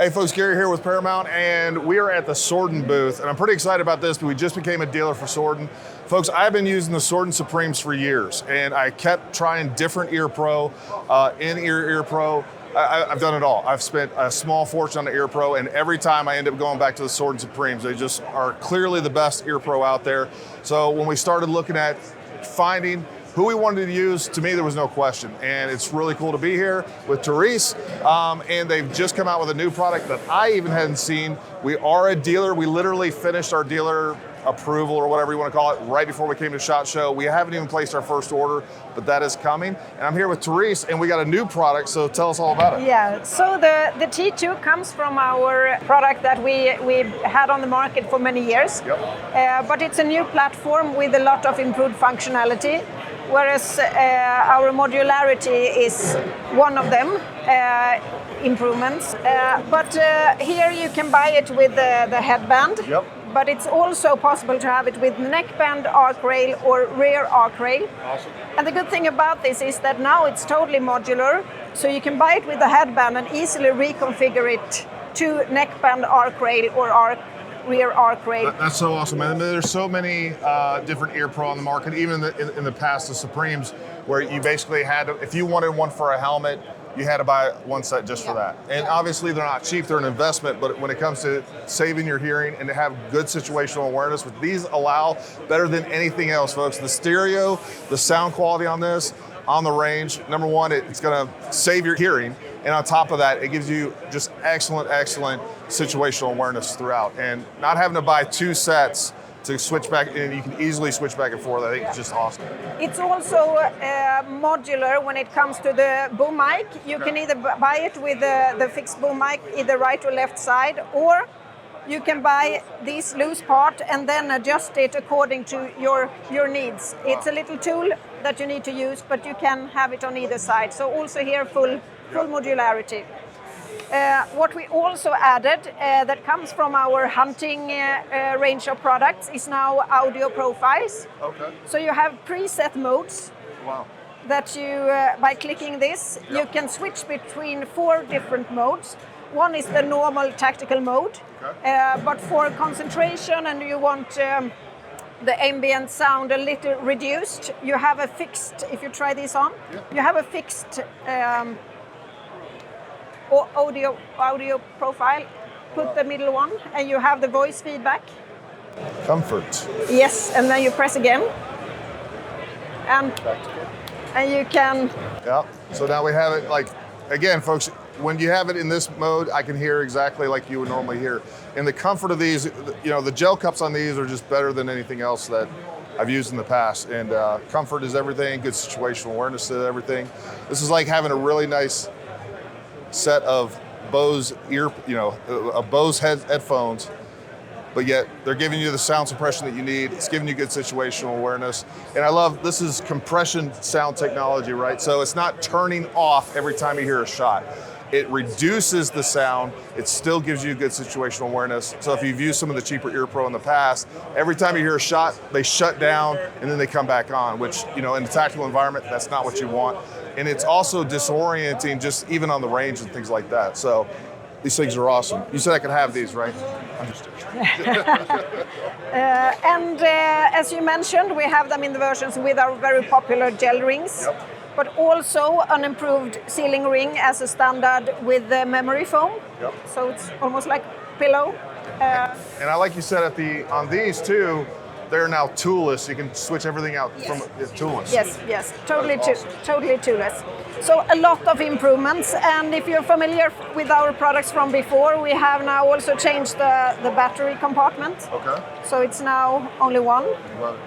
Hey folks, Gary here with Paramount, and we are at the Sordin booth, and I'm pretty excited about this, but we just became a dealer for Sordin. Folks, I've been using the Sordin Supremes for years, and I kept trying different ear pro, in-ear pro. I've done it all. I've spent a small fortune on the ear pro, and every time I end up going back to the Sordin Supremes. They just are clearly the best ear pro out there. So when we started looking at finding who we wanted to use, to me, there was no question. And it's really cool to be here with Therese. And they've just come out with a new product that I even hadn't seen. We are a dealer. We literally finished our dealer approval, or whatever you want to call it, right before we came to SHOT Show. We haven't even placed our first order, but that is coming. And I'm here with Therese, and we got a new product, so tell us all about it. Yeah, so the T2 comes from our product that we had on the market for many years. Yep. But it's a new platform with a lot of improved functionality, whereas our modularity is one of them improvements. But here you can buy it with the headband. Yep. But it's also possible to have it with neckband, arc rail, or rear arc rail. Awesome. And the good thing about this is that now it's totally modular, so you can buy it with the headband and easily reconfigure it to neckband, arc rail, or rear arc rail. That's so awesome, man. There's so many different ear pro on the market, even in the past, the Supremes, where you basically had to, if you wanted one for a helmet, you had to buy one set just for that. And obviously they're not cheap, they're an investment, but when it comes to saving your hearing and to have good situational awareness, what these allow better than anything else, folks. The stereo, the sound quality on this, on the range, number one, it's gonna save your hearing. And on top of that, it gives you just excellent situational awareness throughout. And not having to buy two sets to switch back, and you can easily switch back and forth. I think it's just awesome. It's also modular when it comes to the boom mic. You can either buy it with the fixed boom mic, either right or left side, or you can buy this loose part and then adjust it according to your needs. Wow. It's a little tool that you need to use, but you can have it on either side. So also here, full modularity. What we also added that comes from our hunting range of products is now audio profiles. Okay. So you have preset modes. Wow. That you, by clicking this, you can switch between 4 different modes. One is the normal tactical mode, okay. But for concentration and you want the ambient sound a little reduced, you have a fixed, if you try this on, you have a fixed audio profile, put the middle one, and you have the voice feedback. Comfort. Yes, and then you press again. And you can... Yeah, so now we have it, like, again, folks, when you have it in this mode, I can hear exactly like you would normally hear. And the comfort of these, you know, the gel cups on these are just better than anything else that I've used in the past. And comfort is everything, good situational awareness is everything. This is like having a really nice set of Bose Bose headphones, but yet they're giving you the sound suppression that you need. It's giving you good situational awareness. And I love, this is compression sound technology, right? So it's not turning off every time you hear a shot. It reduces the sound. It still gives you good situational awareness. So if you've used some of the cheaper ear pro in the past, every time you hear a shot, they shut down and then they come back on, which, you know, in the tactical environment, that's not what you want. And it's also disorienting, just even on the range and things like that. So these things are awesome. You said I could have these, right? I'm just as you mentioned, we have them in the versions with our very popular gel rings, but also an improved ceiling ring as a standard with the memory foam. Yep. So it's almost like pillow. And I like you said on these too, they're now toolless. You can switch everything out from toolless. Yes, totally toolless. So a lot of improvements, and if you're familiar with our products from before, we have now also changed the battery compartment. Okay. So it's now only one. Love it.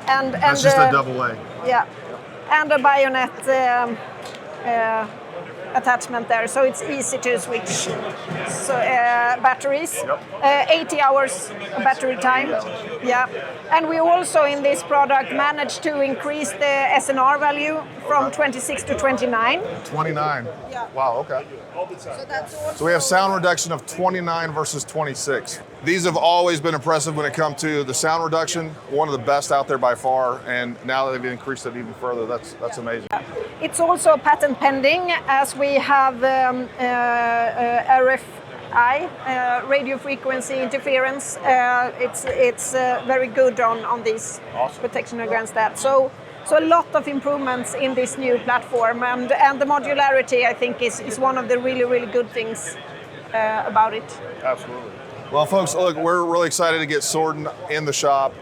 And that's just a double A. Yeah, and a bayonet attachment there, so it's easy to switch. So batteries, 80 hours battery time. Yeah, and we also in this product managed to increase the SNR value from 26 to 29. 29. Yeah. Wow. Okay. So that's also, so we have sound reduction of 29 versus 26. These have always been impressive when it comes to the sound reduction. One of the best out there by far, and now that they've increased it even further, that's amazing. It's also patent pending, as we have RF eye, radio frequency interference. It's very good on this protection against that. So a lot of improvements in this new platform, and the modularity, I think, is one of the really good things about it. Absolutely. Well, folks, look, we're really excited to get Sordin in the shop.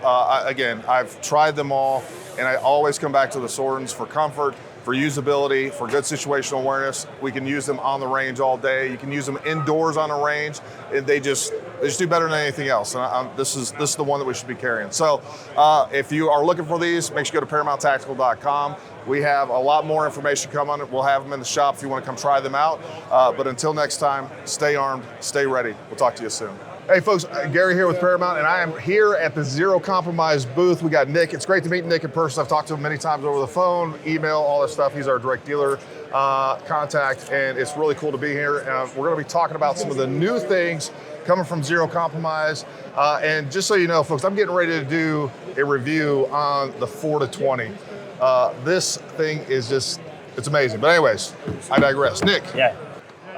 Again, I've tried them all, and I always come back to the Sordins for comfort, for usability, for good situational awareness. We can use them on the range all day. You can use them indoors on a range. They just do better than anything else. And this is the one that we should be carrying. So if you are looking for these, make sure you go to ParamountTactical.com. We have a lot more information coming. We'll have them in the shop if you want to come try them out. But until next time, stay armed, stay ready. We'll talk to you soon. Hey folks, Gary here with Paramount, and I am here at the Zero Compromise booth. We got Nick. It's great to meet Nick in person. I've talked to him many times over the phone, email, all that stuff. He's our direct dealer contact, and it's really cool to be here. We're going to be talking about some of the new things coming from Zero Compromise. And just so you know, folks, I'm getting ready to do a review on the 4-20. This thing is just, it's amazing. But anyways, I digress. Nick. Yeah.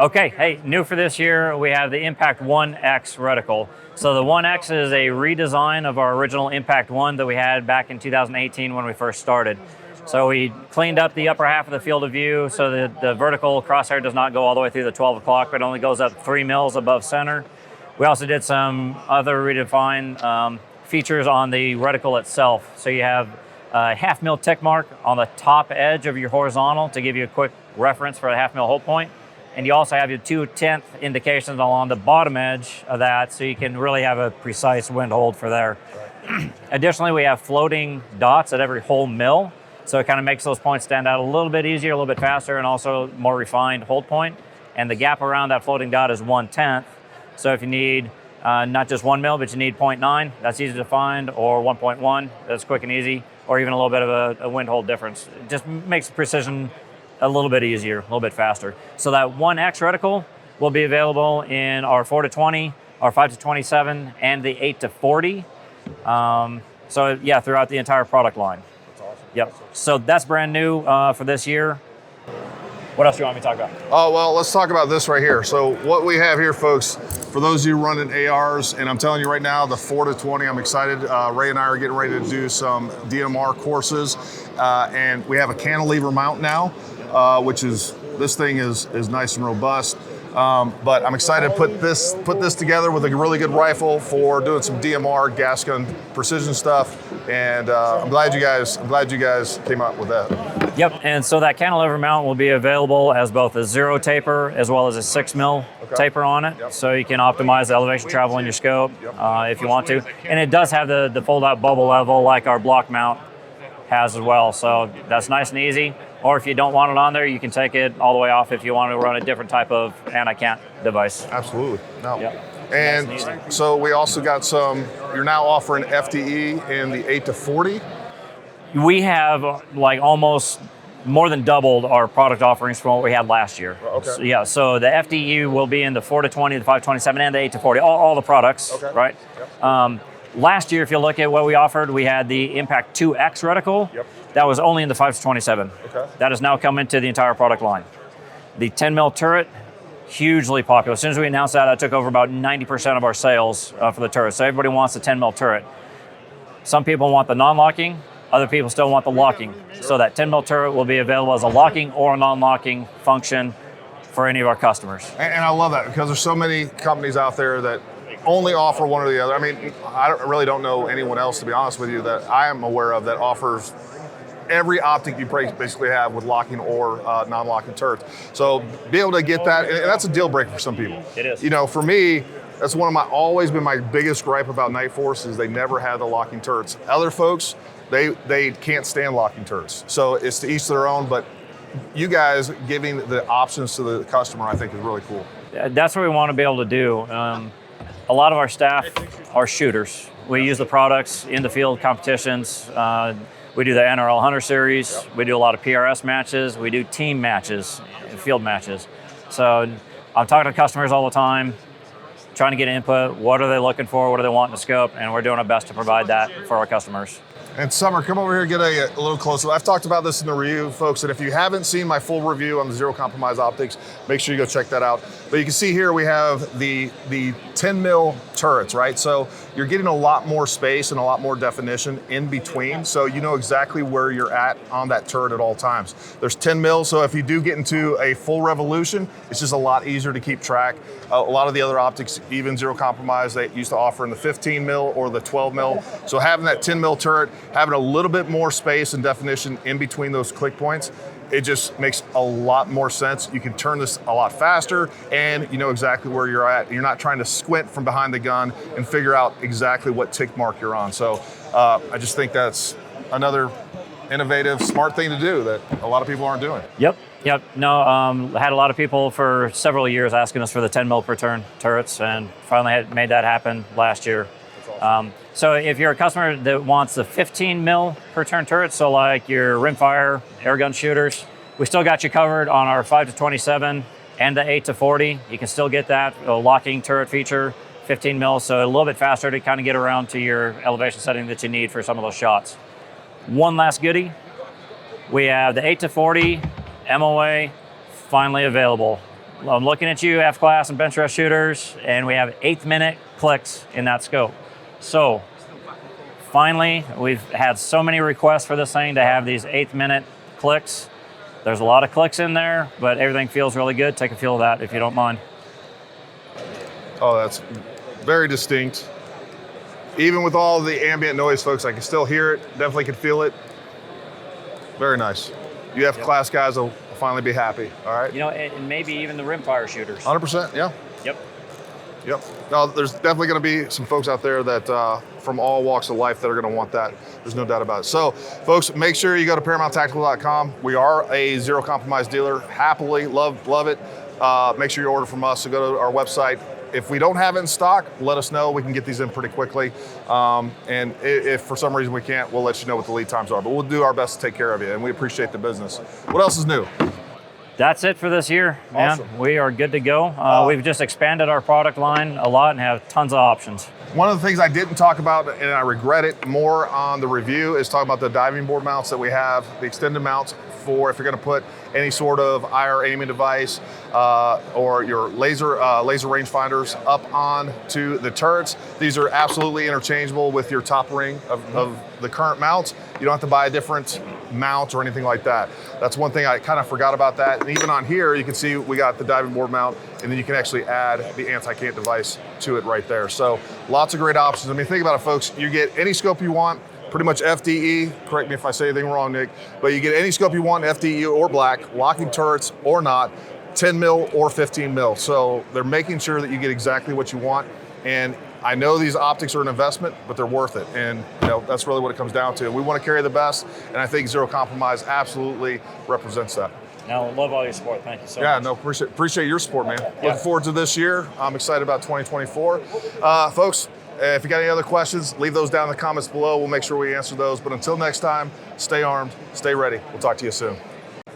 Okay, hey, new for this year, we have the Impact 1X reticle. So the 1X is a redesign of our original Impact 1 that we had back in 2018 when we first started. So we cleaned up the upper half of the field of view so that the vertical crosshair does not go all the way through the 12 o'clock, but only goes up 3 mils above center. We also did some other redefined features on the reticle itself. So you have a half mil tick mark on the top edge of your horizontal to give you a quick reference for a half mil hold point. And you also have your 2/10 indications along the bottom edge of that, so you can really have a precise wind hold for there. Right. Additionally, we have floating dots at every whole mil, so it kind of makes those points stand out a little bit easier, a little bit faster, and also more refined hold point. And the gap around that floating dot is 1/10. So if you need not just 1 mil, but you need 0.9, that's easy to find, or 1.1, that's quick and easy, or even a little bit of a wind hold difference. It just makes the precision a little bit easier, a little bit faster. So that 1X reticle will be available in our 4-20, our 5-27, and the 8-40. So yeah, throughout the entire product line. That's awesome. Yep. So that's brand new for this year. What else do you want me to talk about? Oh, well, let's talk about this right here. So what we have here, folks, for those of you running ARs, and I'm telling you right now, the 4-20, I'm excited. Ray and I are getting ready to do some DMR courses, and we have a cantilever mount now. Which is, this thing is nice and robust. But I'm excited to put this together with a really good rifle for doing some DMR gas gun precision stuff. And I'm glad you guys came up with that. Yep, and so that cantilever mount will be available as both a 0 taper as well as a 6 mil taper on it. Yep. So you can optimize the elevation travel in your scope if you want to. And it does have the fold out bubble level like our block mount has as well. So that's nice and easy. Or if you don't want it on there, you can take it all the way off if you want to run a different type of anti-cant device. Absolutely. No. Yep. And nice so we also got you're now offering FTE in the 8-40. We have like almost more than doubled our product offerings from what we had last year. Okay. So, yeah, so the FTE will be in the 4-20, the 5-27, and the 8-40, all the products, right? Yep. Last year, if you look at what we offered, we had the Impact 2X reticle. Yep. That was only in the 5-27. Okay. That has now come into the entire product line. The 10 mil turret, hugely popular. As soon as we announced that, I took over about 90% of our sales for the turret. So everybody wants the 10 mil turret. Some people want the non-locking, other people still want the locking. So that 10 mil turret will be available as a locking or a non-locking function for any of our customers. And I love that because there's so many companies out there that only offer one or the other. I mean, I really don't know anyone else, to be honest with you, that I am aware of that offers every optic you basically have with locking or non-locking turrets. So be able to get that, and that's a deal breaker for some people. It is. You know, for me, that's always been my biggest gripe about Night Force is they never had the locking turrets. Other folks, they can't stand locking turrets. So it's to each their own, but you guys giving the options to the customer, I think is really cool. That's what we want to be able to do. A lot of our staff are shooters. We use the products in the field competitions. We do the NRL Hunter Series. Yep. We do a lot of PRS matches. We do team matches, field matches. So I'm talking to customers all the time, trying to get input. What are they looking for? What do they want in the scope? And we're doing our best to provide that for our customers. And Summer, come over here and get a little closer. I've talked about this in the review, folks, and if you haven't seen my full review on the Zero Compromise optics, make sure you go check that out. But you can see here we have the 10 mil turrets, right? So you're getting a lot more space and a lot more definition in between, so you know exactly where you're at on that turret at all times. There's 10 mil, so if you do get into a full revolution, it's just a lot easier to keep track. A lot of the other optics, even Zero Compromise, they used to offer in the 15 mil or the 12 mil. So having that 10 mil turret, having a little bit more space and definition in between those click points, it just makes a lot more sense. You can turn this a lot faster and you know exactly where you're at. You're not trying to squint from behind the gun and figure out exactly what tick mark you're on. So I just think that's another innovative, smart thing to do that a lot of people aren't doing. Yep. No, had a lot of people for several years asking us for the 10 mil per turn turrets, and finally had made that happen last year. Awesome. So if you're a customer that wants the 15 mil per turn turret, so like your rimfire, air gun shooters, we still got you covered on our 5-27 and the 8-40. You can still get that locking turret feature, 15 mil, so a little bit faster to kind of get around to your elevation setting that you need for some of those shots. One last goodie, we have the 8-40 MOA finally available. I'm looking at you, F-class and bench rest shooters, and we have 8-minute clicks in that scope. So finally, we've had so many requests for this thing to have these 8-minute clicks. There's a lot of clicks in there, but everything feels really good. Take a feel of that if you don't mind. Oh, that's very distinct. Even with all the ambient noise, folks, I can still hear it, definitely can feel it. Very nice. You have class guys will finally be happy, all right? You know, and maybe even the rimfire shooters. 100%, yeah. Yep. Now, there's definitely going to be some folks out there that from all walks of life that are going to want that. There's no doubt about it. So, folks, make sure you go to ParamountTactical.com. We are a Zero Compromise dealer. Happily, love it. Make sure you order from us. So go to our website. If we don't have it in stock, let us know. We can get these in pretty quickly. And if for some reason we can't, we'll let you know what the lead times are. But we'll do our best to take care of you, and we appreciate the business. What else is new? That's it for this year, man. Awesome. We are good to go. We've just expanded our product line a lot and have tons of options. One of the things I didn't talk about, and I regret it more on the review, is talking about the diving board mounts that we have, the extended mounts for if you're going to put any sort of IR aiming device or your laser rangefinders up onto the turrets. These are absolutely interchangeable with your top ring of the current mounts. You don't have to buy a different mount or anything like that. That's one thing I kind of forgot about that. And even on here, you can see we got the diving board mount, and then you can actually add the anti-cant device to it right there. So lots of great options. I mean, think about it, folks. You get any scope you want, pretty much FDE, correct me if I say anything wrong, Nick, but you get any scope you want, FDE or black, locking turrets or not, 10 mil or 15 mil. So they're making sure that you get exactly what you want. And I know these optics are an investment, but they're worth it. And you know that's really what it comes down to. We want to carry the best, and I think Zero Compromise absolutely represents that. No, love all your support. Thank you so much. No, appreciate your support, man. Looking forward to this year. I'm excited about 2024. Folks, if you got any other questions, leave those down in the comments below. We'll make sure we answer those. But until next time, stay armed, stay ready. We'll talk to you soon.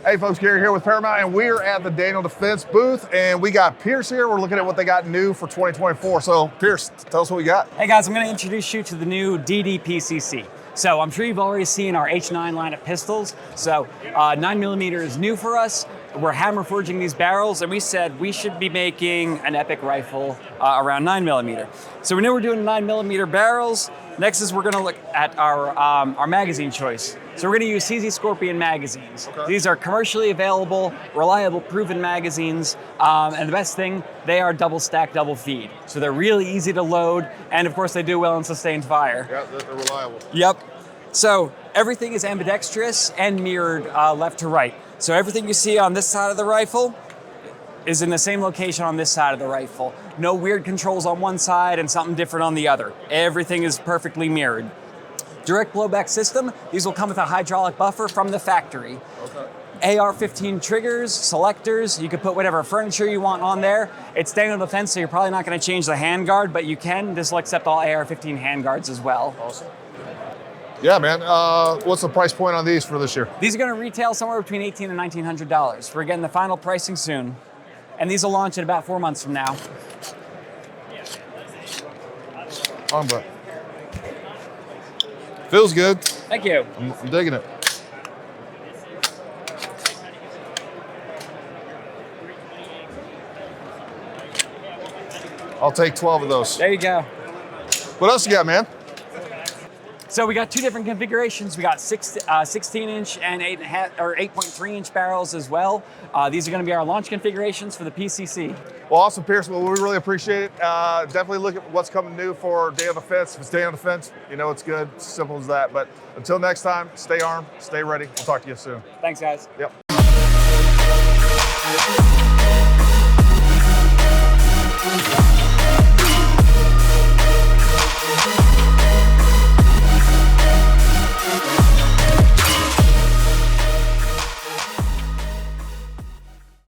Hey folks, Gary here with Paramount, and we're at the Daniel Defense booth, and we got Pierce here. We're looking at what they got new for 2024. So Pierce, tell us what we got. Hey guys, I'm going to introduce you to the new DD PCC. So I'm sure you've already seen our H9 line of pistols. So 9mm is new for us. We're hammer forging these barrels, and we said we should be making an epic rifle around 9mm. So we know we're doing 9mm barrels. Next is we're going to look at our magazine choice. So we're going to use CZ Scorpion magazines. Okay. These are commercially available, reliable, proven magazines. And the best thing, they are double stack, double feed. So they're really easy to load, and of course they do well in sustained fire. Yeah, they're reliable. Yep. So everything is ambidextrous and mirrored left to right. So everything you see on this side of the rifle is in the same location on this side of the rifle. No weird controls on one side and something different on the other. Everything is perfectly mirrored. Direct blowback system. These will come with a hydraulic buffer from the factory. Okay. AR-15 triggers, selectors. You can put whatever furniture you want on there. It's Daniel Defense, so you're probably not going to change the handguard, but you can. This will accept all AR-15 handguards as well. Awesome. Yeah, man. What's the price point on these for this year? These are going to retail somewhere between $1,800 and $1,900. We're getting the final pricing soon, and these will launch in about 4 months from now. Feels good. Thank you. I'm digging it. I'll take 12 of those. There you go. What else you got, man? So we got two different configurations. We got 16-inch and 8.3-inch barrels as well. These are going to be our launch configurations for the PCC. Well, awesome, Pierce. Well, we really appreciate it. Definitely look at what's coming new for Day on Defense. If it's Day on Defense, you know it's good. It's simple as that. But until next time, stay armed, stay ready. We'll talk to you soon. Thanks, guys. Yep.